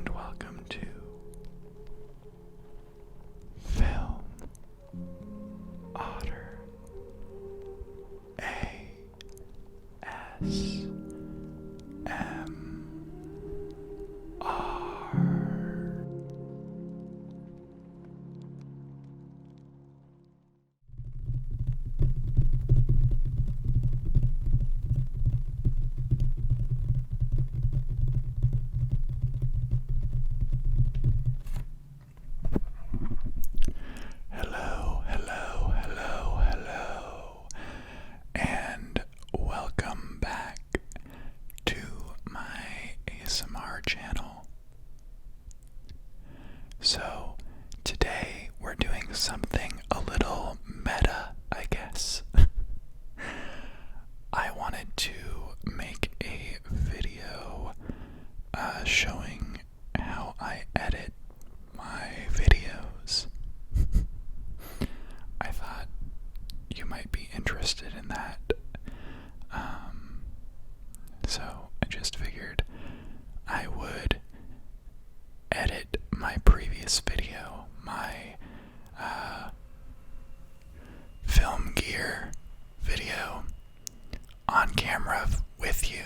and welcome to Film Otter ASMR. Hello, hello, hello, hello, and welcome back to my ASMR channel. So, today we're doing something a little meta, I guess. I wanted to make a video showing how I edit my videos. I thought you might be interested in that. So I just figured I would edit my previous video, my film gear video, on camera with you.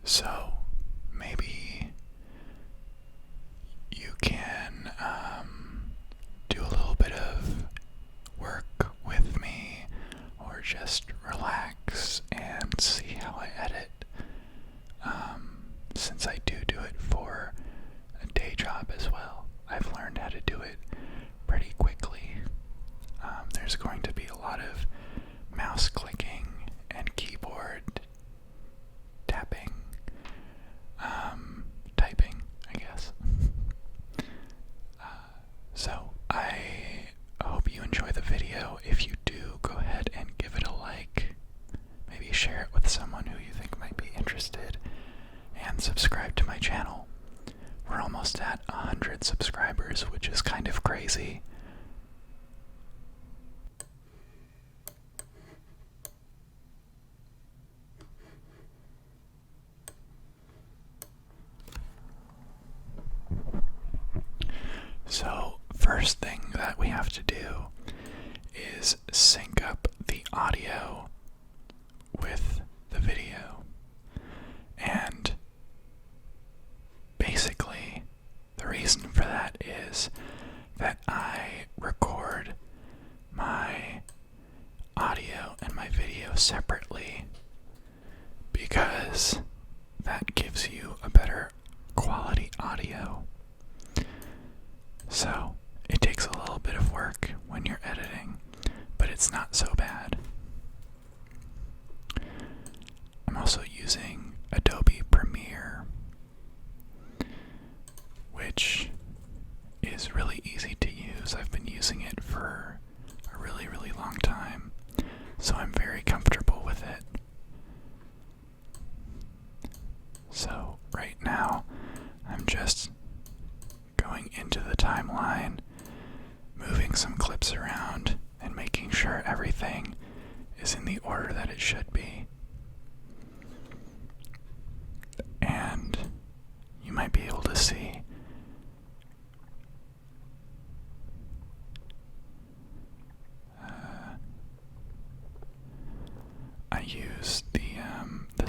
So maybe you can do a little bit of work with me, or just relax and see how I edit. Since I do it for a day job as well, I've learned how to do it pretty quickly. There's going to be a lot of mouse clicking and keyboard tapping, typing, I guess. So I hope you enjoy the video. If you do, go ahead and give it a like. Maybe share it with someone who you think might be interested, and subscribe to my channel. We're almost at 100 subscribers, which is kind of crazy. So, first thing that we have to do is sync up the audio with the video. And basically, the reason for that is that I record my audio and my video separately, because that gives you a better quality audio. So, it takes a little bit of work when you're editing, but it's not so bad. I'm also using Adobe Premiere, which is really easy to use. I've been using it for a really, really long time, so I'm very comfortable with it. So, right now, I'm just going into the timeline, moving some clips around, and making sure everything is in the order that it should be. And you might be able to see I used the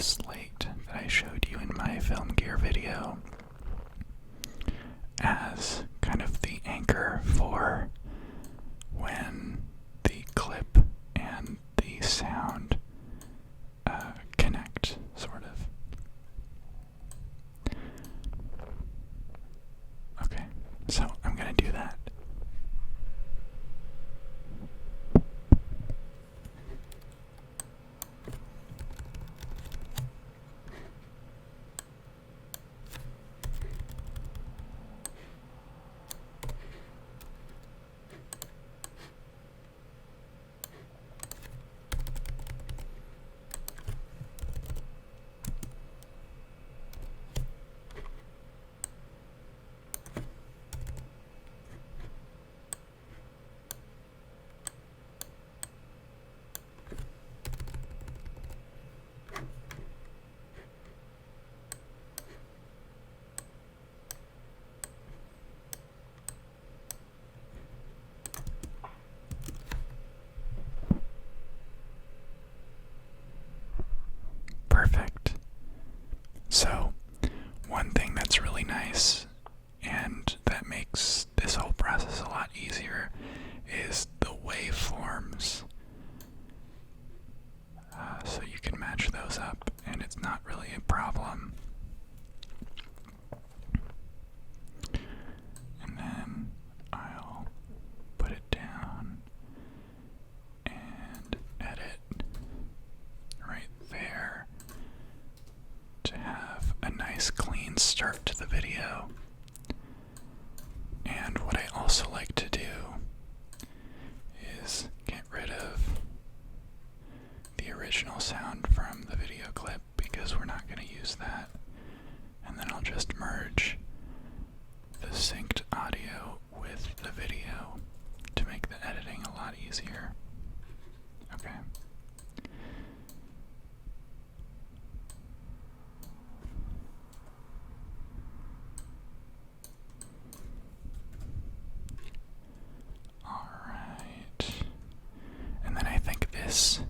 slate that I showed you in my film gear video as kind of the anchor for when the clip and the sound connect, sort of. Okay, so I'm gonna do that. perfect. So, one thing that's really nice and that makes this whole process a lot easier is the waveforms. So you can match those up and it's not really a problem. And then I'll put it down and edit right there to have a nice clean start to the video. And what I also like to do is get rid of the original sound from the video clip because we're not going to use that. And then I'll just merge the synced audio with the video to make the editing a lot easier. Okay. Alright. And then I think this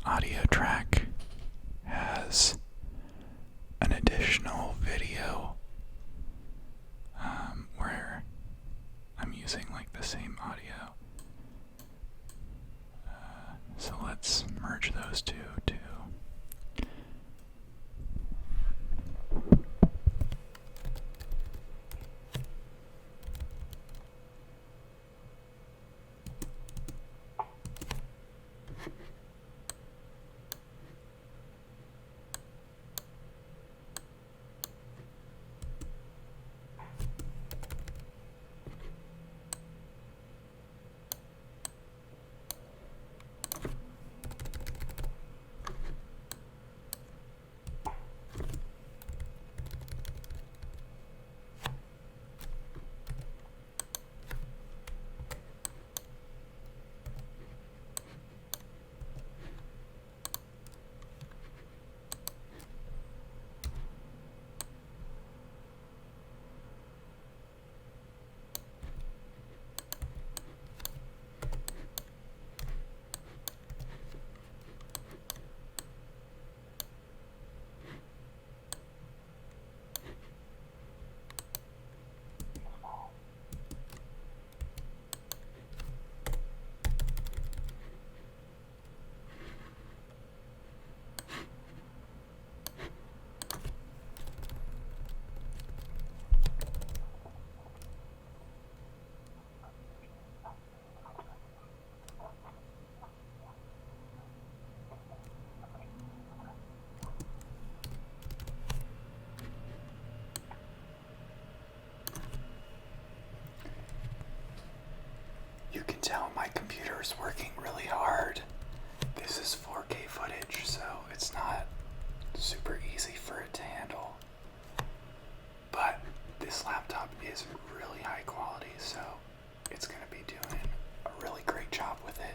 audio track has an additional video where I'm using like the same audio. So let's merge those two too. You can tell my computer is working really hard. This is 4K footage, so it's not super easy for it to handle. But this laptop is really high quality, so it's going to be doing a really great job with it.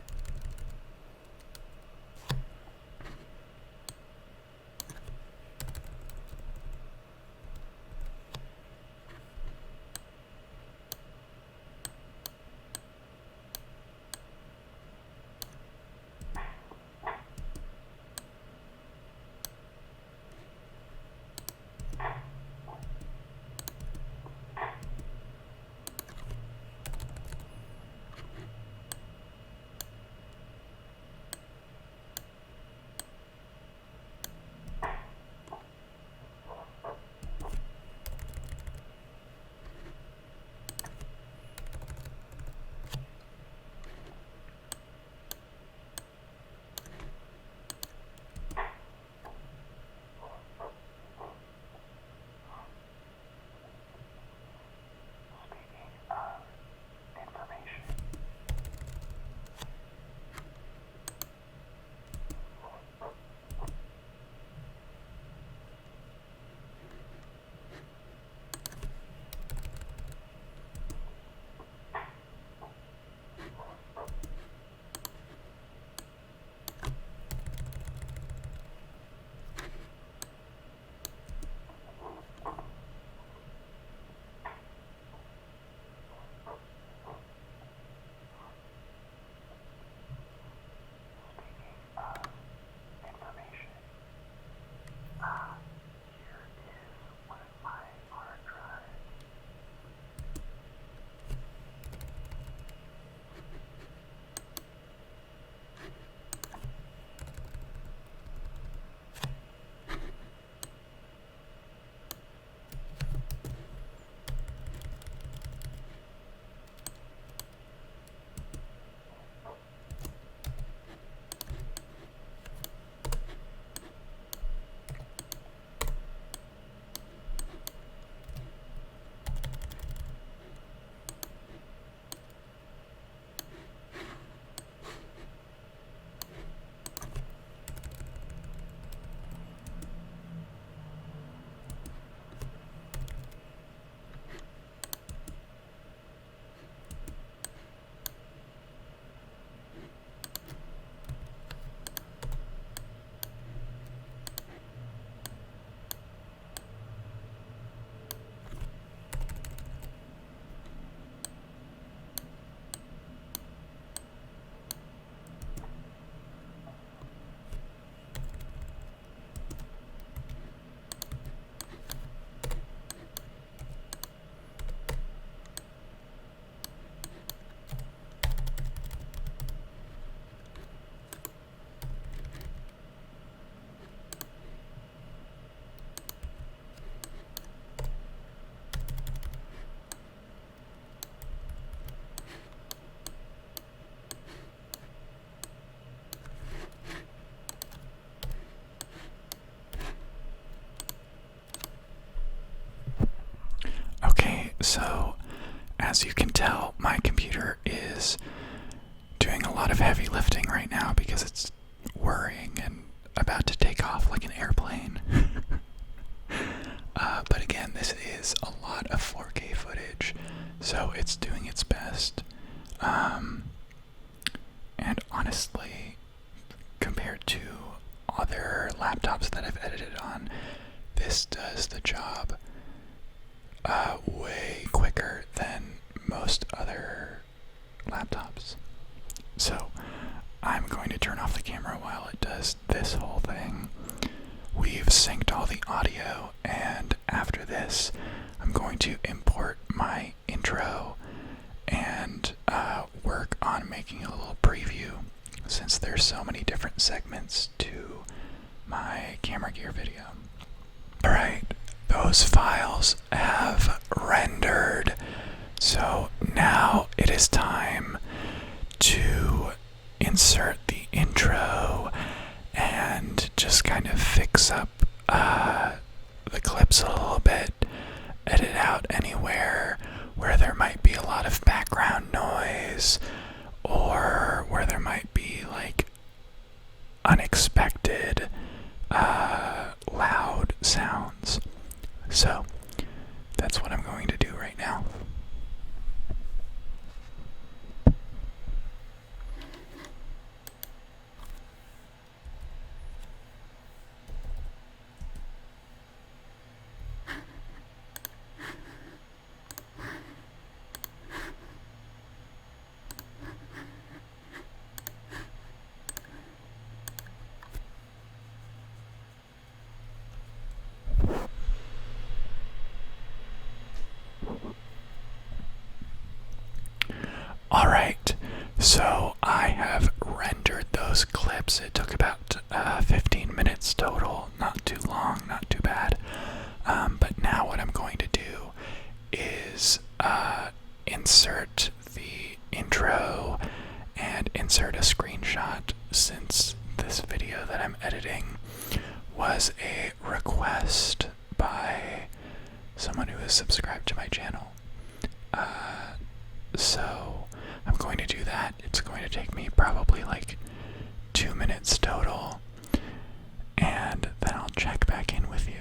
So, as you can tell, my computer is doing a lot of heavy lifting right now because it's whirring and about to take off like an airplane. But again, this is a lot of 4K footage, so it's doing its best. And honestly, compared to other laptops that I've edited on, this does the job way quicker than most other laptops. So I'm going to turn off the camera while it does this whole thing. We've synced all the audio, and after this I'm going to import my intro and work on making a little preview, since there's so many different segments to my camera gear video. Alright, those files have rendered, so now it is time to insert the intro and just kind of fix up the clips a little bit, edit out anywhere where there might be a lot of background noise or where there might be like unexpected loud sounds. So that's what I'm going to do right now. Alright, so I have rendered those clips. It took about 15 minutes total. Not too long, not too bad. But now what I'm going to do is insert the intro and insert a screenshot, since this video that I'm editing was a request by someone who is subscribed to my channel. So I'm going to do that. It's going to take me probably like 2 minutes total, and then I'll check back in with you.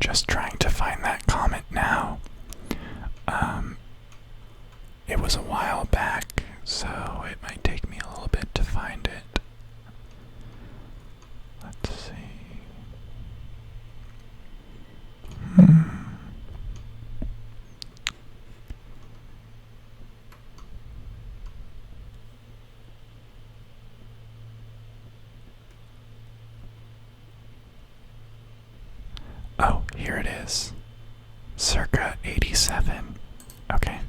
Just trying to find that comment now. here it is. Circa 87. Okay.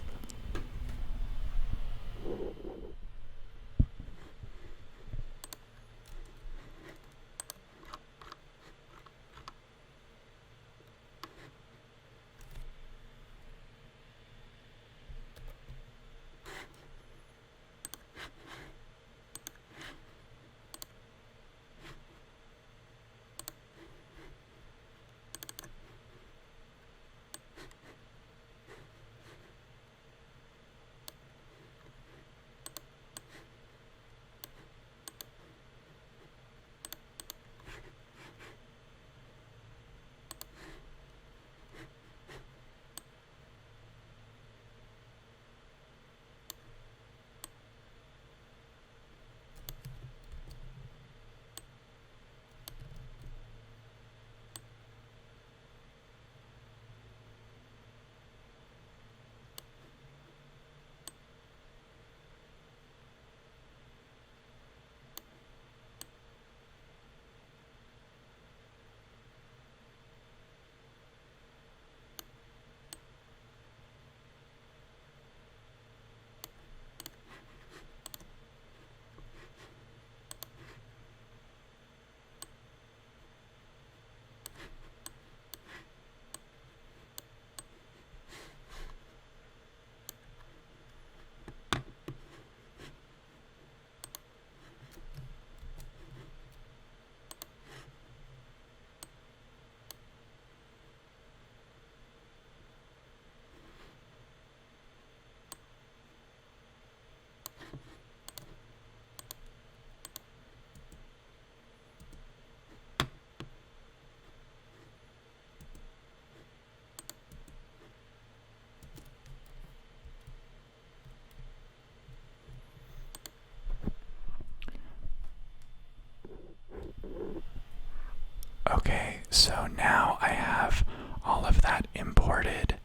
Okay, so now I have all of that imported.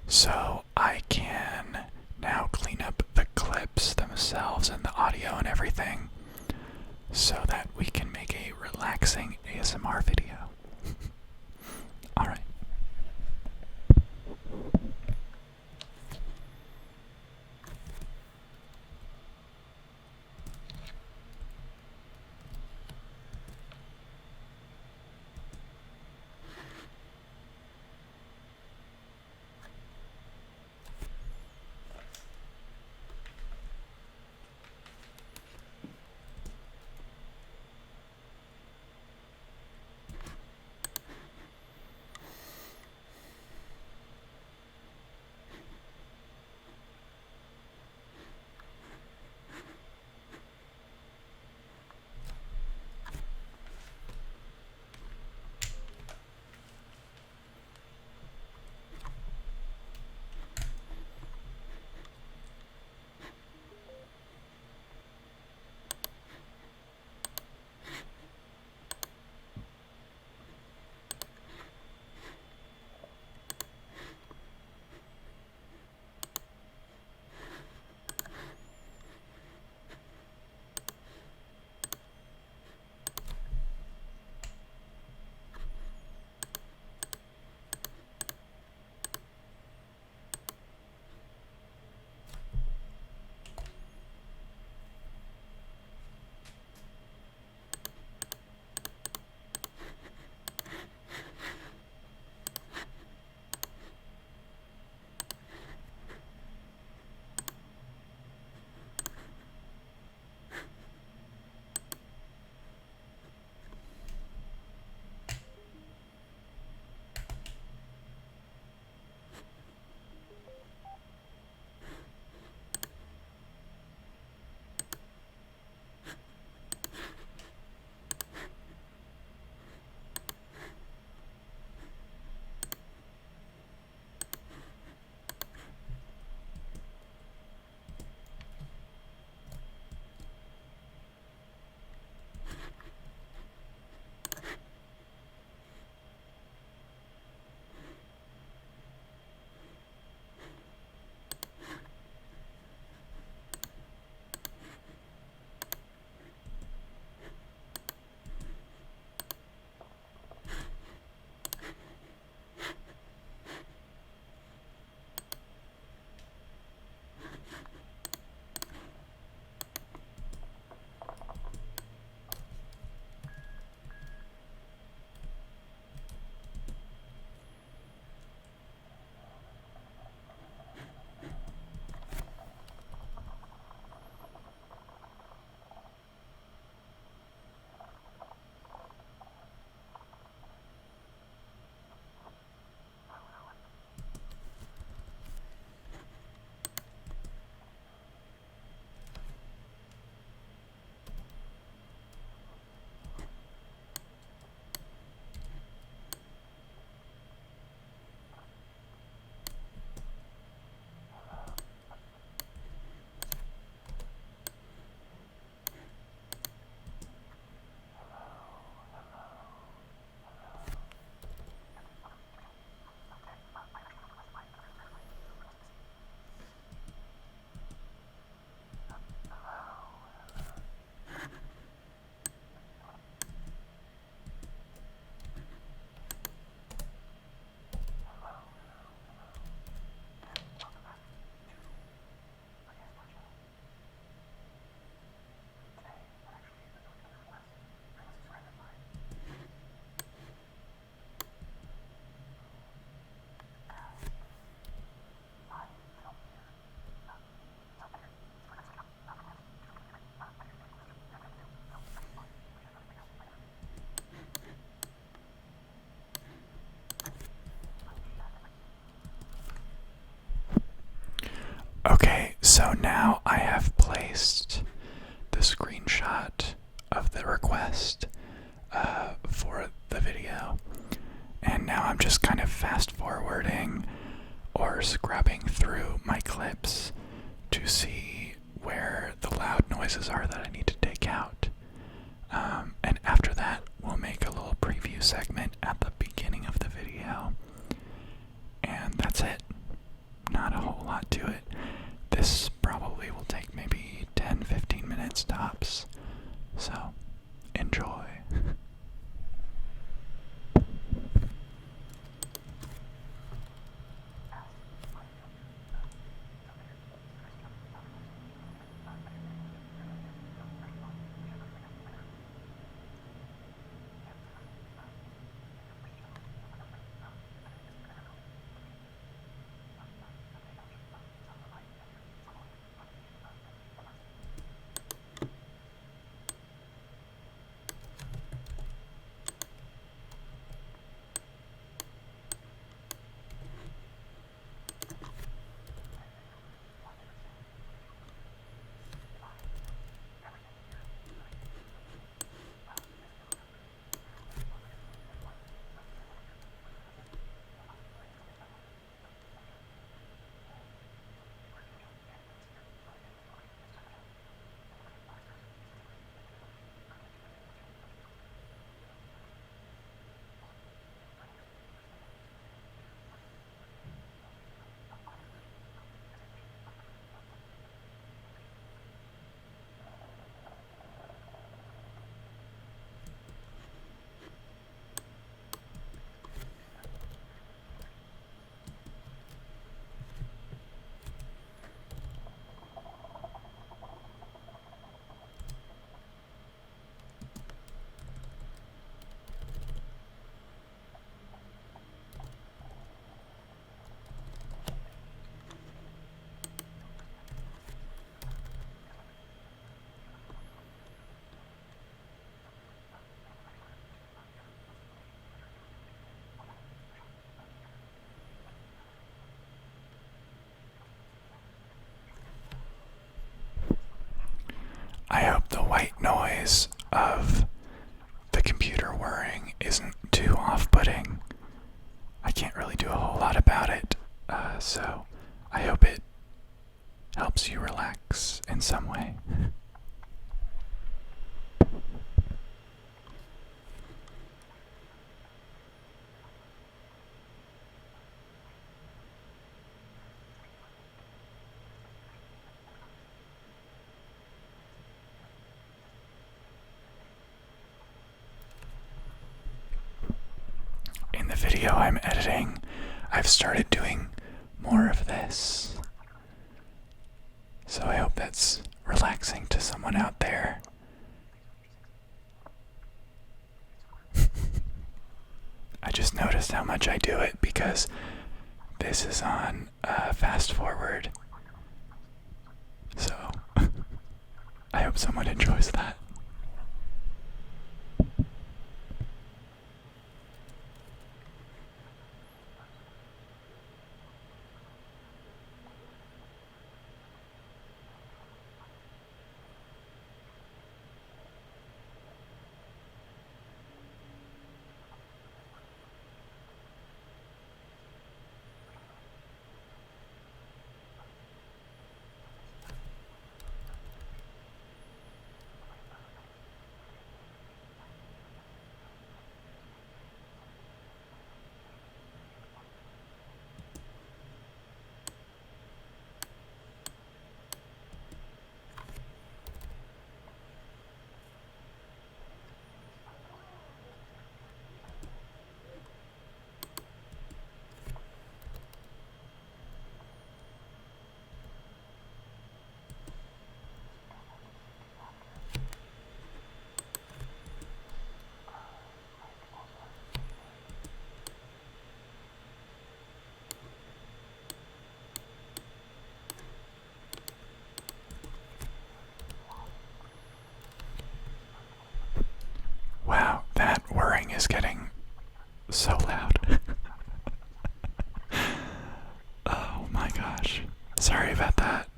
So I can now clean up the clips themselves and the audio and everything so that we can make a relaxing ASMR video. Alright. So now I have placed the screenshot of the request for the video, and now I'm just kind of fast forwarding or scrubbing through my clips to see where the loud noises are that I need to take out. And after that, we'll make a little preview segment at the beginning of the video. And that's it. Not a whole lot to it. This probably will take maybe 10-15 minutes tops. So, enjoy. I hope the white noise of the computer whirring isn't too off-putting. I can't really do a whole lot about it, so I hope it helps you relax in some way. In the video I'm editing, I've started doing more of this. So I hope that's relaxing to someone out there. I just noticed how much I do it because this is on fast forward. So I hope someone enjoys that. Wow, that whirring is getting so loud. Oh my gosh. Sorry about that.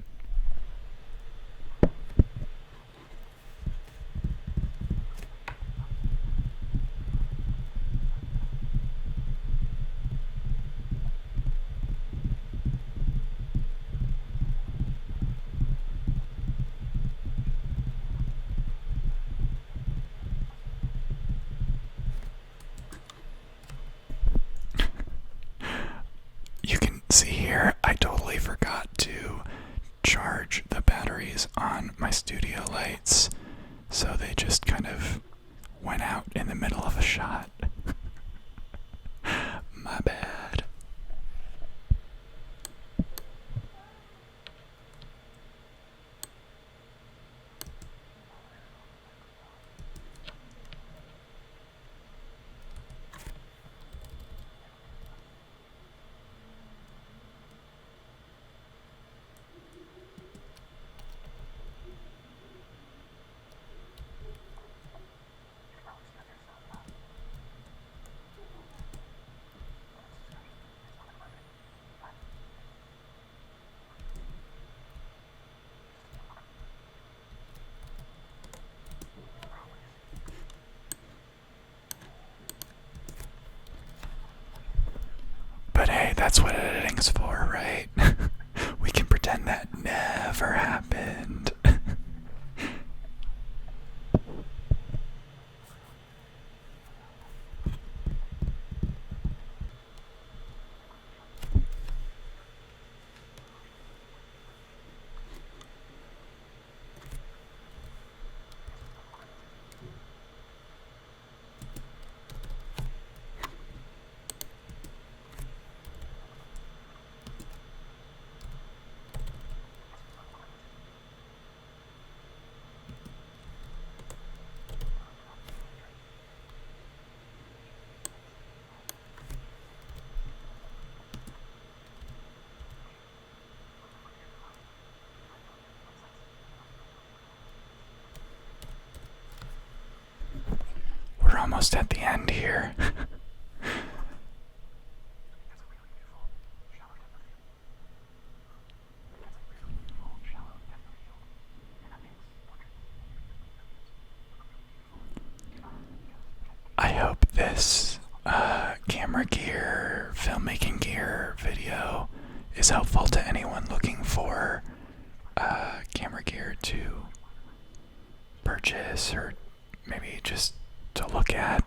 See here, I totally forgot to charge the batteries on my studio lights, so they just kind of went out in the middle of a shot. My bad. But hey, that's what editing's for, right? We can pretend that never happened. We're almost at the end here. I hope this camera gear, filmmaking gear video is helpful to anyone looking for camera gear to purchase or maybe just to look at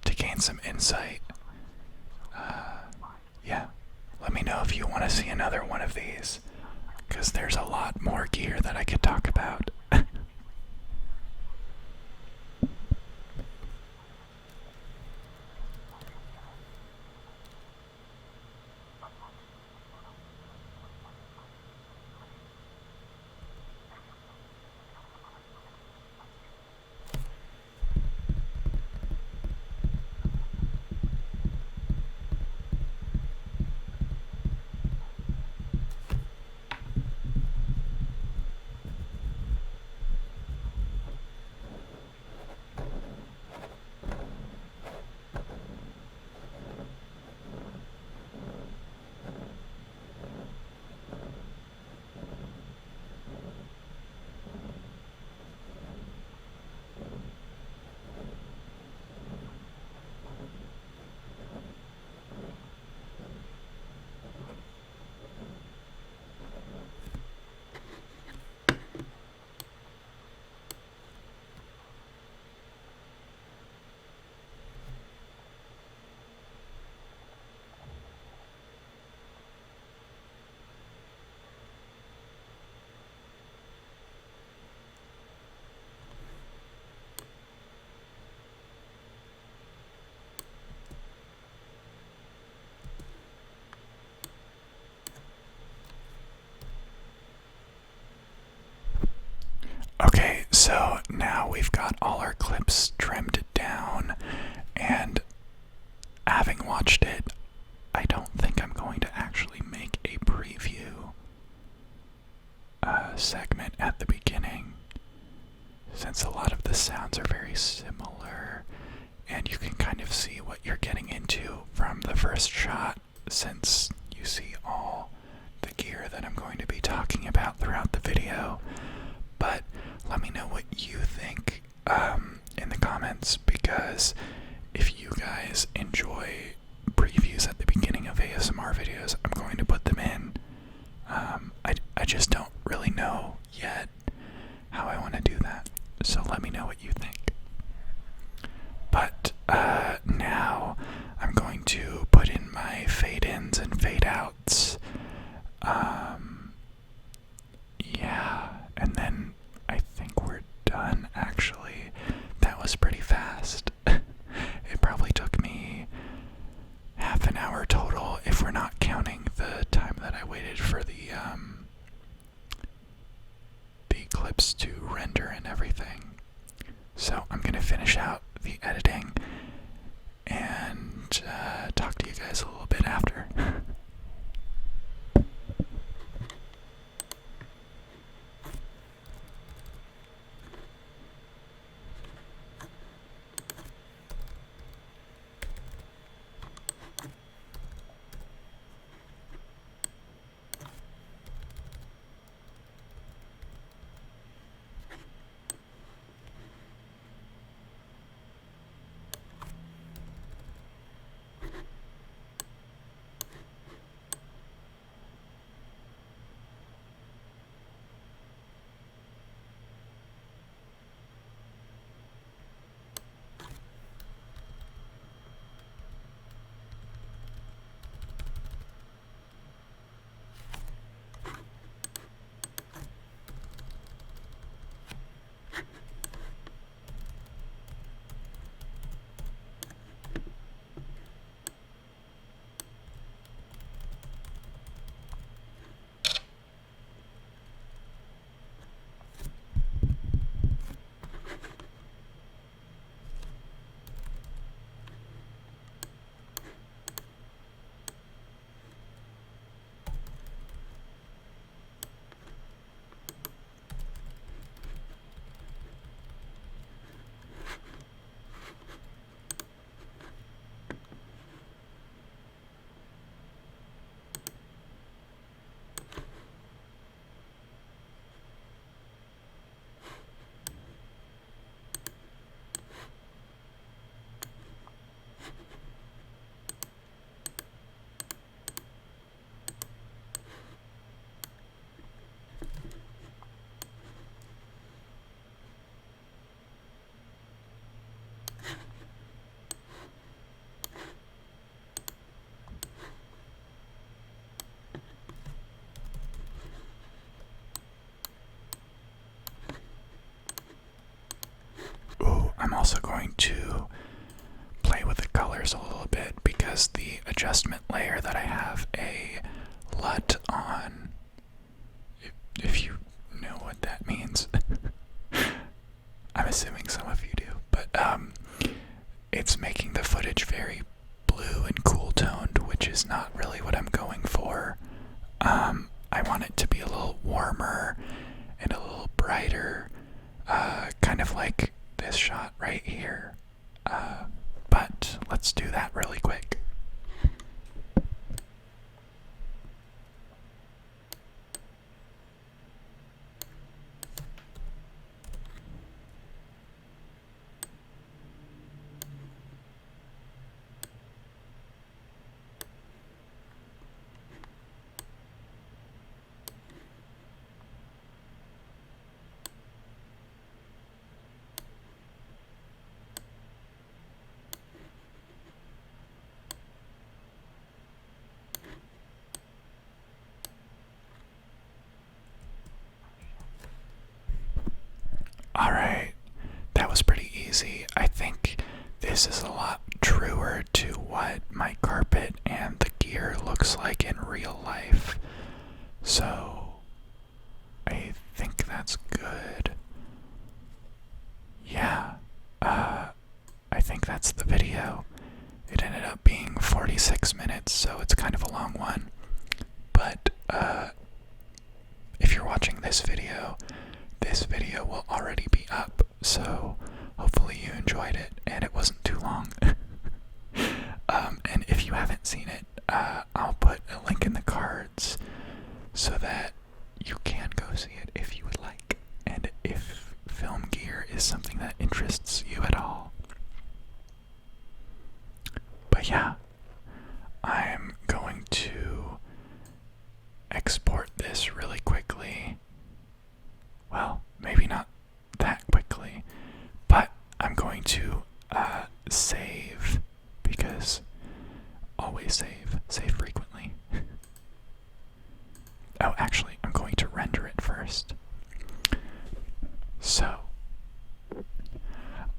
to gain some insight. Yeah, let me know if you want to see another one of these, because there's a lot more gear that I could talk about. Okay, so now we've got all our clips trimmed down, and having watched it, I don't think I'm going to actually make a preview segment at the beginning, since a lot of the sounds are very similar, and you can kind of see what you're getting into from the first shot, since you see all the gear that I'm going to be talking about throughout the video. But let me know what you think in the comments, because if you guys enjoy previews at the beginning of ASMR videos, I'm going to put them in. I just don't really know yet how I want to do that, so let me know what you think. But now I'm going to put in my fade-ins and fade-outs the editing, and talk to you guys a little bit after. I'm also going to play with the colors a little bit because the adjustment layer that I have a LUT on, if you know what that means, I'm assuming some of you do, but it's making the footage very blue and cool toned, which is not really what I'm going for. I want it to be a little warmer and a little brighter, kind of like this shot right here, but let's do that really quick. Alright, that was pretty easy. I think this is a lot truer to what my carpet and the gear looks like in real life. So, I think that's good. Yeah, I think that's the video. It ended up being 46 minutes, so it's kind of a long one. But, if you're watching this video will already be up, so hopefully you enjoyed it and it wasn't too long. And if you haven't seen it, I'll put a link in the cards so that you can go see it if you would like, and if film gear is something that interests you at all. But yeah, I'm going to export this really quickly. Well, maybe not that quickly, but I'm going to save, because always save frequently. Oh, actually, I'm going to render it first. So,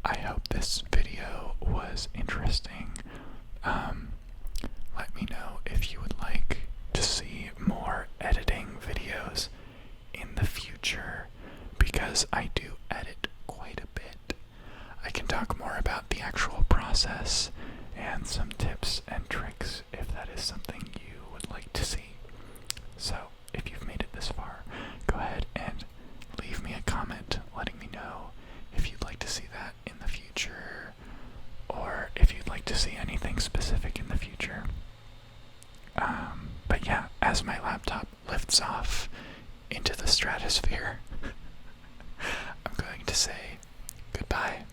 I hope this video was interesting. Let me know if you would like to see more editing videos in the future, because I do edit quite a bit. I can talk more about the actual process and some tips and tricks if that is something you would like to see. So, if you've made it this far, go ahead and leave me a comment letting me know if you'd like to see that in the future, or if you'd like to see anything specific in the future. But yeah, as my laptop lifts off into the stratosphere, I'm going to say goodbye.